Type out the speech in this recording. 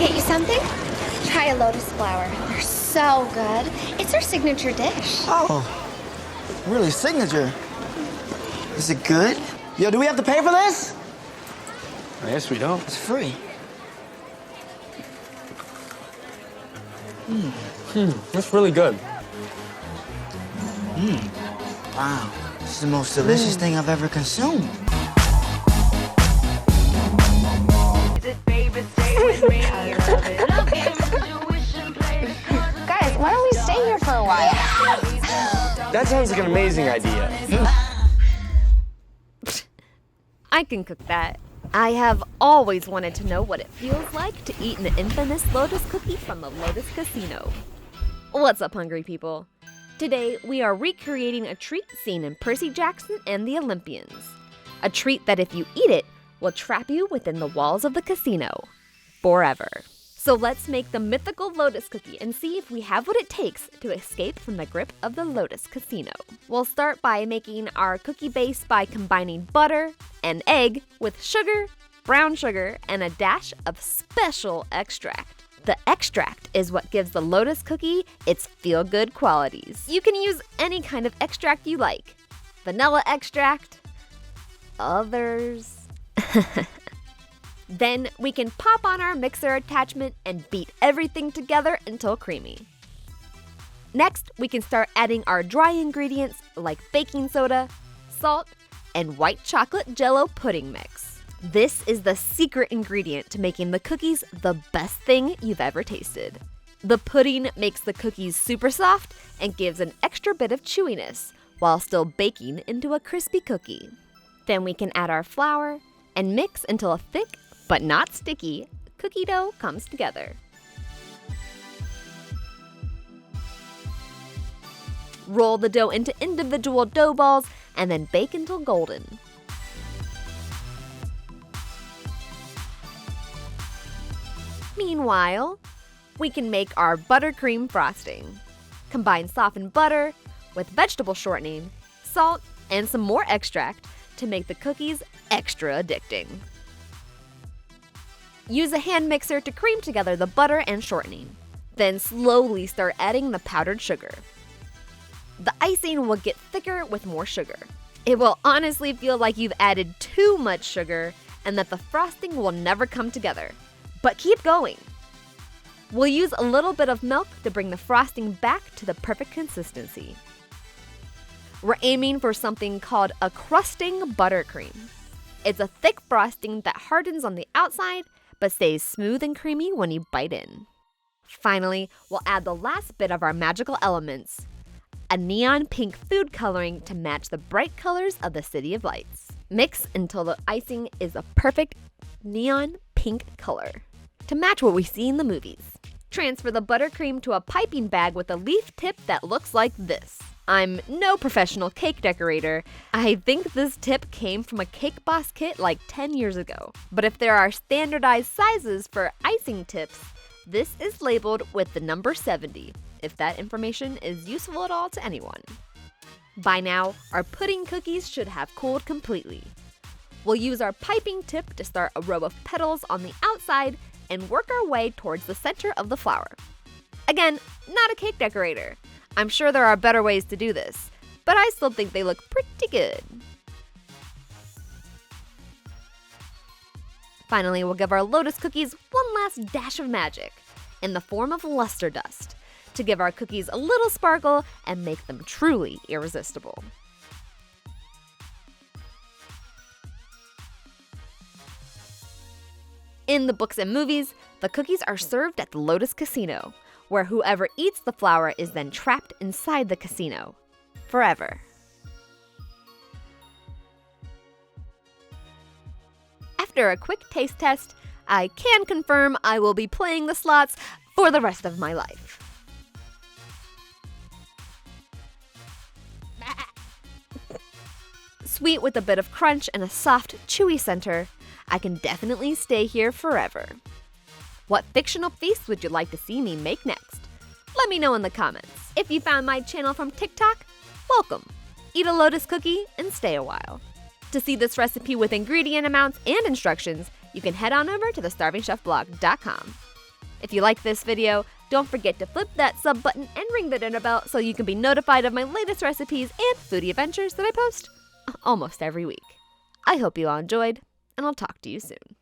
get you something? Try a lotus flower. They're so good. It's our signature dish. Oh, really signature? Is it good? Yo, do we have to pay for this? I guess we don't. It's free. That's really good. Wow, this is the most delicious thing I've ever consumed. Guys, why don't we stay here for a while? That sounds like an amazing idea. I can cook that. I have always wanted to know what it feels like to eat an infamous Lotus cookie from the Lotus Casino. What's up, hungry people? Today, we are recreating a treat seen in Percy Jackson and the Olympians. A treat that if you eat it, will trap you within the walls of the casino. Forever. So let's make the mythical Lotus cookie and see if we have what it takes to escape from the grip of the Lotus Casino. We'll start by making our cookie base by combining butter and egg with sugar, brown sugar, and a dash of special extract. The extract is what gives the Lotus cookie its feel-good qualities. You can use any kind of extract you like. Vanilla extract, others. Then we can pop on our mixer attachment and beat everything together until creamy. Next, we can start adding our dry ingredients like baking soda, salt, and white chocolate jello pudding mix. This is the secret ingredient to making the cookies the best thing you've ever tasted. The pudding makes the cookies super soft and gives an extra bit of chewiness while still baking into a crispy cookie. Then we can add our flour and mix until a thick, but not sticky, cookie dough comes together. Roll the dough into individual dough balls and then bake until golden. Meanwhile, we can make our buttercream frosting. Combine softened butter with vegetable shortening, salt, and some more extract to make the cookies extra addicting. Use a hand mixer to cream together the butter and shortening. Then slowly start adding the powdered sugar. The icing will get thicker with more sugar. It will honestly feel like you've added too much sugar and that the frosting will never come together. But keep going. We'll use a little bit of milk to bring the frosting back to the perfect consistency. We're aiming for something called a crusting buttercream. It's a thick frosting that hardens on the outside but stays smooth and creamy when you bite in. Finally, we'll add the last bit of our magical elements, a neon pink food coloring to match the bright colors of the City of Lights. Mix until the icing is a perfect neon pink color to match what we see in the movies. Transfer the buttercream to a piping bag with a leaf tip that looks like this. I'm no professional cake decorator. I think this tip came from a Cake Boss kit like 10 years ago. But if there are standardized sizes for icing tips, this is labeled with the number 70, if that information is useful at all to anyone. By now, our pudding cookies should have cooled completely. We'll use our piping tip to start a row of petals on the outside and work our way towards the center of the flower. Again, not a cake decorator. I'm sure there are better ways to do this, but I still think they look pretty good. Finally, we'll give our Lotus cookies one last dash of magic in the form of luster dust to give our cookies a little sparkle and make them truly irresistible. In the books and movies, the cookies are served at the Lotus Casino, where whoever eats the flower is then trapped inside the casino forever. After a quick taste test, I can confirm I will be playing the slots for the rest of my life. Sweet with a bit of crunch and a soft, chewy center, I can definitely stay here forever. What fictional feast would you like to see me make next? Let me know in the comments. If you found my channel from TikTok, welcome. Eat a Lotus cookie and stay a while. To see this recipe with ingredient amounts and instructions, you can head on over to thestarvingchefblog.com. If you like this video, don't forget to flip that sub button and ring the dinner bell so you can be notified of my latest recipes and foodie adventures that I post almost every week. I hope you all enjoyed, and I'll talk to you soon.